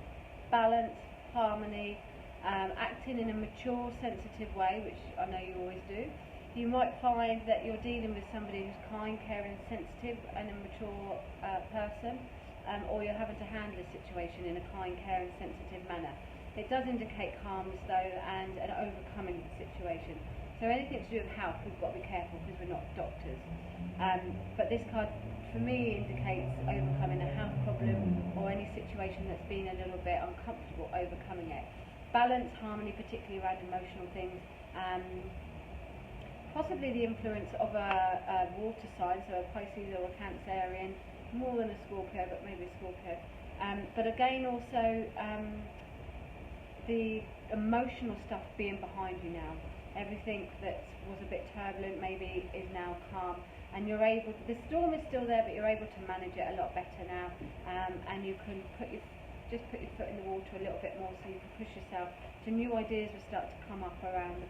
Balance, harmony, acting in a mature, sensitive way, which I know you always do. You might find that you're dealing with somebody who's kind, caring, sensitive, and a mature person, or you're having to handle a situation in a kind, caring, sensitive manner. It does indicate calmness though, and an overcoming the situation. So anything to do with health, we've got to be careful because we're not doctors. But this card, for me, indicates overcoming a health problem or any situation that's been a little bit uncomfortable, overcoming it. Balance, harmony, particularly around emotional things. Possibly the influence of a water sign, so a Pisces or a Cancerian, more than a Scorpio, but maybe a Scorpio. But again, also the emotional stuff being behind you now. Everything that was a bit turbulent maybe is now calm, and you're able to, the storm is still there, but you're able to manage it a lot better now, and you can put your foot in the water a little bit more, so you can push yourself. So new ideas will start to come up around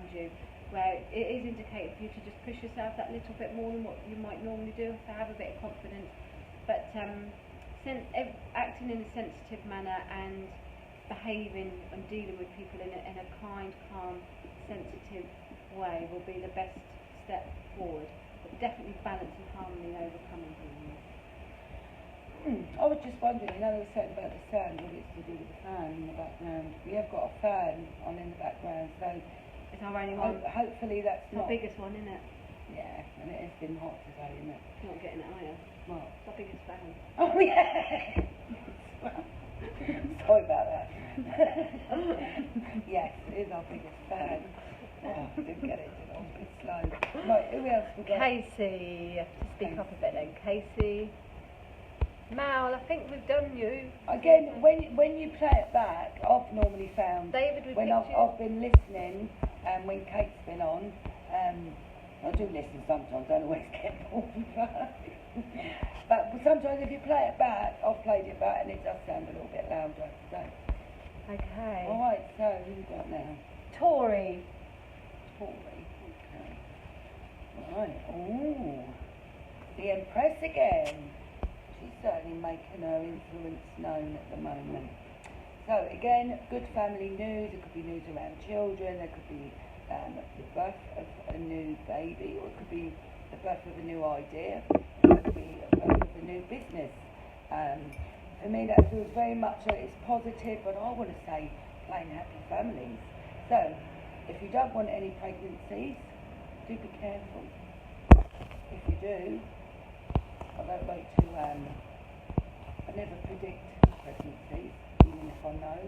you, where it is indicated for you to just push yourself that little bit more than what you might normally do, to have a bit of confidence. But acting in a sensitive manner and behaving and dealing with people in a kind, calm, sensitive way will be the best step forward. But definitely balance and harmony overcoming things. I was just wondering, I know they were saying about the sound, what it's to do with the fan in the background. We have got a fan on in the background, so it's our only one. Hopefully that's not the biggest one, isn't it? Yeah, and it has been hot today, isn't it? You're not getting it, are you? What? It's our biggest fan. Oh yeah! Sorry about that. Yes, it is our biggest fan. Oh, I didn't get it, did I? It was a bit slow. Right, who else we got? Casey, you have to speak up a bit then. Casey. Mal, I think we've done you. Again, when you play it back, I've normally found David, when I've been listening and when Kate's been on, I do listen sometimes, don't always get bored. But sometimes if you play it back, I've played it back and it does sound a little bit louder. So. Okay. Alright, so who we got now? Tori. Okay. Right, ooh. The Empress again. She's certainly making her influence known at the moment. So again, good family news. It could be news around children. There could be the birth of a new baby, or it could be the birth of a new idea. It could be the birth of a new business. For me, that feels very much like it's positive, but I want to say plain happy families. So if you don't want any pregnancies, do be careful. If you do, I don't like to, I never predict pregnancies, even if I know,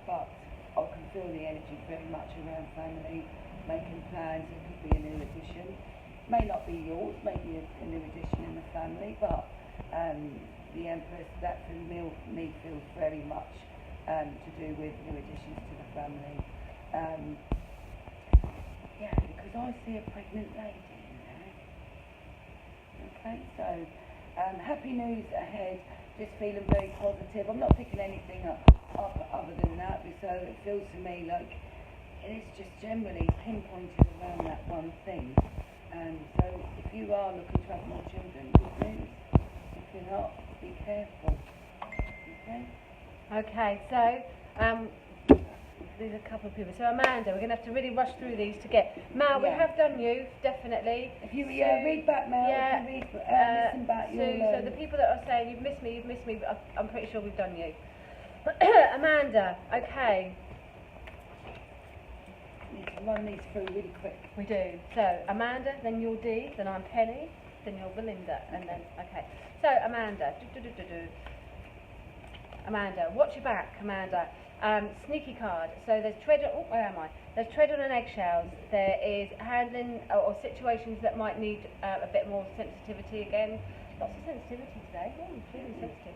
but I can feel the energy very much around family, making plans. It could be a new addition, may not be yours, maybe a new addition in the family, but the Empress, that for me feels very much to do with new additions to the family. Yeah, because I see a pregnant lady. Okay, so happy news ahead, just feeling very positive. I'm not picking anything up other than that, so it feels to me like it's just generally pinpointed around that one thing. So if you are looking to have more children, good news. If you're not, be careful. Okay? Okay, so there's a couple of people. So Amanda, we're going to have to really rush through these to get. Mal, we have done you, definitely. If you read back, Mal, if you listen back, so the people that are saying you've missed me, I'm pretty sure we've done you. Amanda, okay. Need to run these through really quick. We do. So Amanda, then you're Dee, then I'm Penny, then you're Belinda, and then okay. So Amanda, Amanda, watch your back, Amanda. Sneaky card. So there's tread on. Oh, where am I? There's tread on an eggshells. There is handling or situations that might need a bit more sensitivity again. Lots of sensitivity today. Oh, it's really sensitive.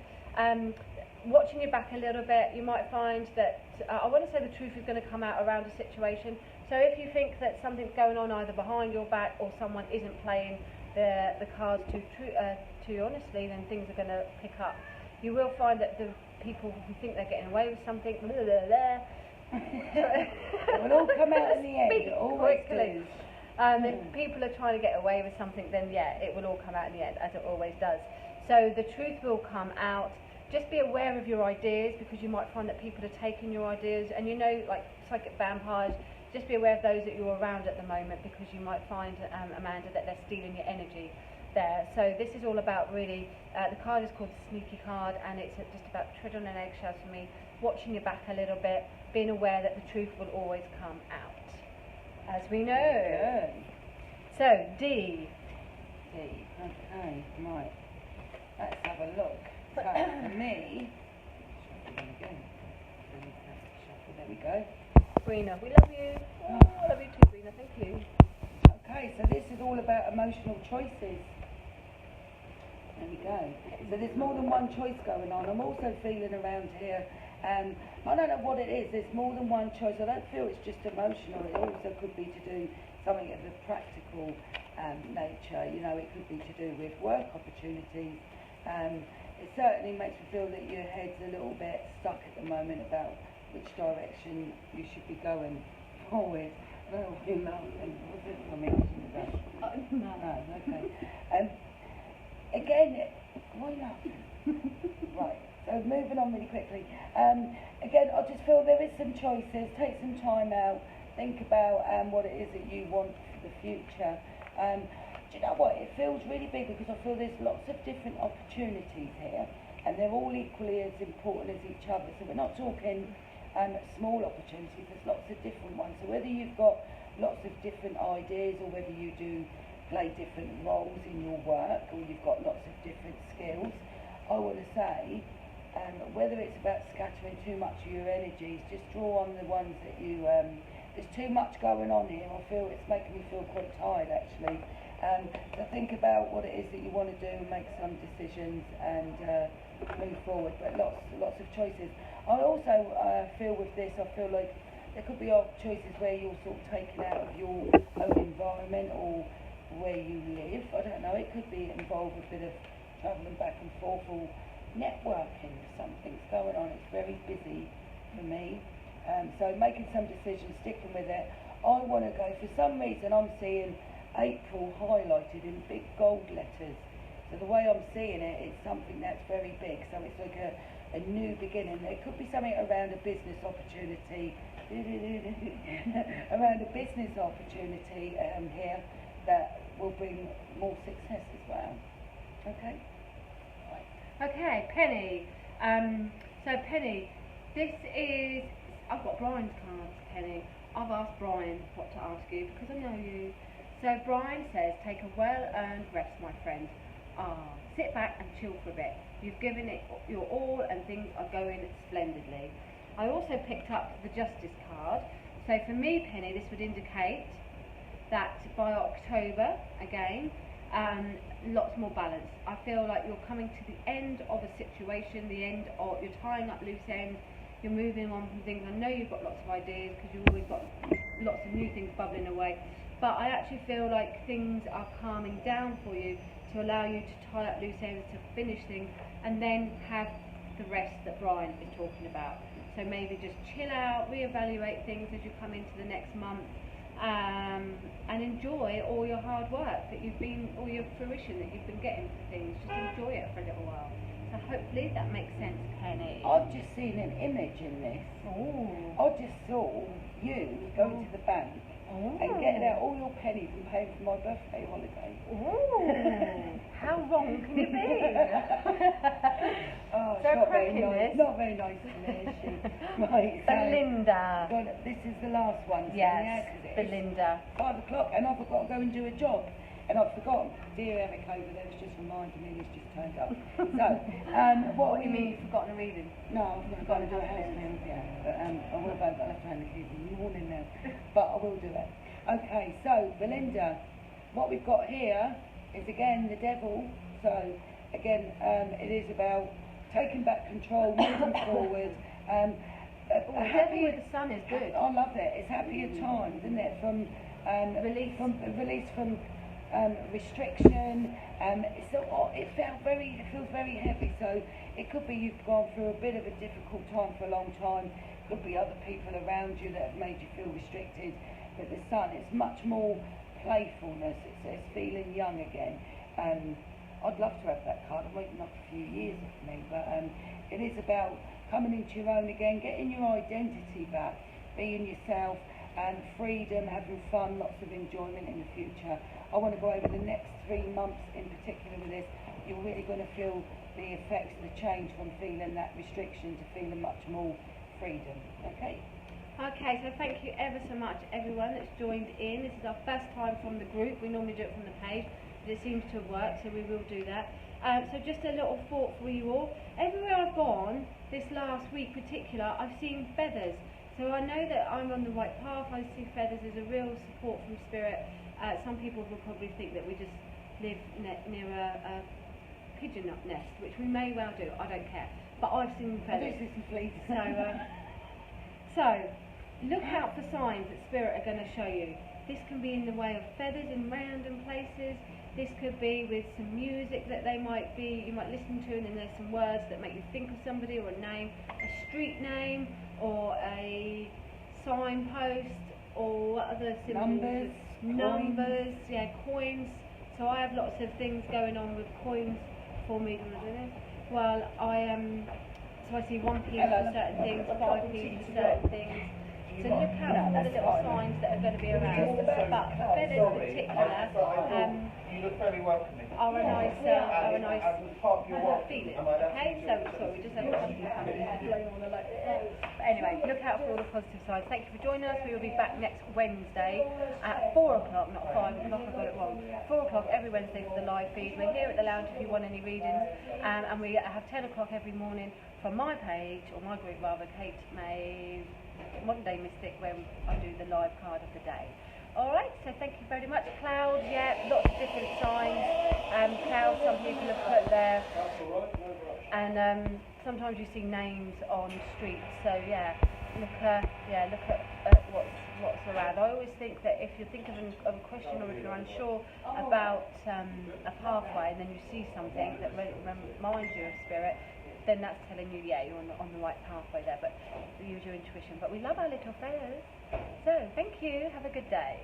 Watching your back a little bit, you might find that I want to say the truth is going to come out around a situation. So if you think that something's going on either behind your back or someone isn't playing the cards too honestly, then things are going to pick up. You will find that the people who think they're getting away with something, it will all come out in the end. It always quickly. If people are trying to get away with something, then yeah, it will all come out in the end, as it always does. So the truth will come out. Just be aware of your ideas, because you might find that people are taking your ideas, and you know, like psychic vampires, just be aware of those that you're around at the moment, because you might find, Amanda, that they're stealing your energy there. So this is all about really, the card is called the Sneaky card, and it's just about tread on an eggshell for me, watching your back a little bit, being aware that the truth will always come out, as we know. Good. So D, okay, right, let's have a look. So for me, there we go. Brina, we love you. Oh, I love you too, Brina, thank you. Okay, so this is all about emotional choices. There we go. So there's more than one choice going on. I'm also feeling around here, I don't know what it is, there's more than one choice. I don't feel it's just emotional, it also could be to do something of a practical nature, you know, it could be to do with work opportunities. It certainly makes me feel that your head's a little bit stuck at the moment about which direction you should be going forward. Oh, you're laughing. Was it something about? No, okay. Again, why laughing? Right, so moving on really quickly. Again, I just feel there is some choices. Take some time out. Think about what it is that you want for the future. Do you know what? It feels really big because I feel there's lots of different opportunities here, and they're all equally as important as each other. So we're not talking small opportunities. There's lots of different ones. So whether you've got lots of different ideas, or whether you do play different roles in your work, or you've got lots of different skills, I want to say, whether it's about scattering too much of your energies, just draw on the ones that you, there's too much going on here. I feel it's making me feel quite tired actually. So think about what it is that you want to do, and make some decisions and move forward, but lots of choices. I also feel with this, I feel like there could be choices where you're sort of taken out of your own environment or where you live. I don't know, it could be involved with a bit of travelling back and forth or networking. Something's going on, it's very busy for me. So making some decisions, sticking with it. I want to go, for some reason I'm seeing April highlighted in big gold letters. So the way I'm seeing it, it's something that's very big. So it's like a new beginning. There could be something around a business opportunity, around a business opportunity here that will bring more success as well. Okay? Okay, Penny. So Penny, this is, I've got Brian's cards, Penny. I've asked Brian what to ask you because I know you. So Brian says, take a well-earned rest, my friend. Sit back and chill for a bit. You've given it your all and things are going splendidly. I also picked up the Justice card. So for me, Penny, this would indicate that by October, again, lots more balance. I feel like you're coming to the end of a situation, the end of, you're tying up loose ends, you're moving on from things. I know you've got lots of ideas because you've always got lots of new things bubbling away. But I actually feel like things are calming down for you to allow you to tie up loose ends, to finish things, and then have the rest that Brian's been talking about. So maybe just chill out, reevaluate things as you come into the next month, and enjoy all your hard work that you've been, all your fruition that you've been getting for things. Just enjoy it for a little while. So hopefully that makes sense, Penny. I've just seen an image in this. Ooh. I just saw you going to the bank and getting out all your pennies and paying for my birthday holiday. Ooh, how wrong can you be? Oh, so not very this. nice. Not very nice of me, is she? Right, so Belinda. God, this is the last one. Yes, yeah, Belinda. 5 o'clock, and I've got to go and do a job. And I've forgotten. Dear Eric over there was just reminding me he's just turned up. So, what do you mean you've forgotten a reason? No, I've got to do a house clean, yeah. But I will go, but I have to hand the keys in the morning now. But I will do it. Okay, so Belinda, what we've got here is again the devil. So again, it is about taking back control, moving forward. Devil with the sun is good. I love it. It's happier times, isn't it? From release from restriction. It feels very heavy. So it could be you've gone through a bit of a difficult time for a long time. Could be other people around you that have made you feel restricted. But the sun, it's much more playfulness. It's feeling young again. I'd love to have that card. I'm waiting up a few years for me, but it is about coming into your own again, getting your identity back, being yourself, and freedom, having fun, lots of enjoyment in the future. I want to go over the next 3 months in particular with this. You're really going to feel the effects of the change from feeling that restriction to feeling much more freedom. Okay? Okay, so thank you ever so much everyone that's joined in. This is our first time from the group. We normally do it from the page, but it seems to have worked, so we will do that. So just a little thought for you all. Everywhere I've gone this last week particular, I've seen feathers. So I know that I'm on the right path. I see feathers as a real support from spirit. Some people will probably think that we just live near a pigeon nest, which we may well do, I don't care. But I've seen I do feathers. see some fleas. So look out for signs that Spirit are going to show you. This can be in the way of feathers in random places. This could be with some music that you might listen to, and then there's some words that make you think of somebody, or a name, a street name, or a signpost, or what other symbols? Numbers, yeah, coins. So I have lots of things going on with coins for me. Well, so I see 1p for certain things, 5p for certain things. So look out for all the little signs that are going to be around. But feathers in particular you look very welcoming. are a nice feeling. Okay, so sorry, we just had a customer come in and blowing all the lights. Anyway, look out for all the positive signs. Thank you for joining us. We will be back next Wednesday at 4 o'clock, not 5 o'clock, I got it wrong. 4 o'clock every Wednesday for the live feed. We're here at the lounge if you want any readings, and we have 10 o'clock every morning from my page, or my group rather, Kate May, Modern Day Mystic, where I do the live card of the day. Alright, so thank you very much. Clouds, yeah, lots of different signs. Clouds, some people have put there. And sometimes you see names on streets, so yeah, look at what's around. I always think that if you think of a question, or if you're unsure about a pathway, and then you see something that reminds you of Spirit, then that's telling you, yeah, you're on the right pathway there, but use your intuition. But we love our little fellows. So, thank you, have a good day.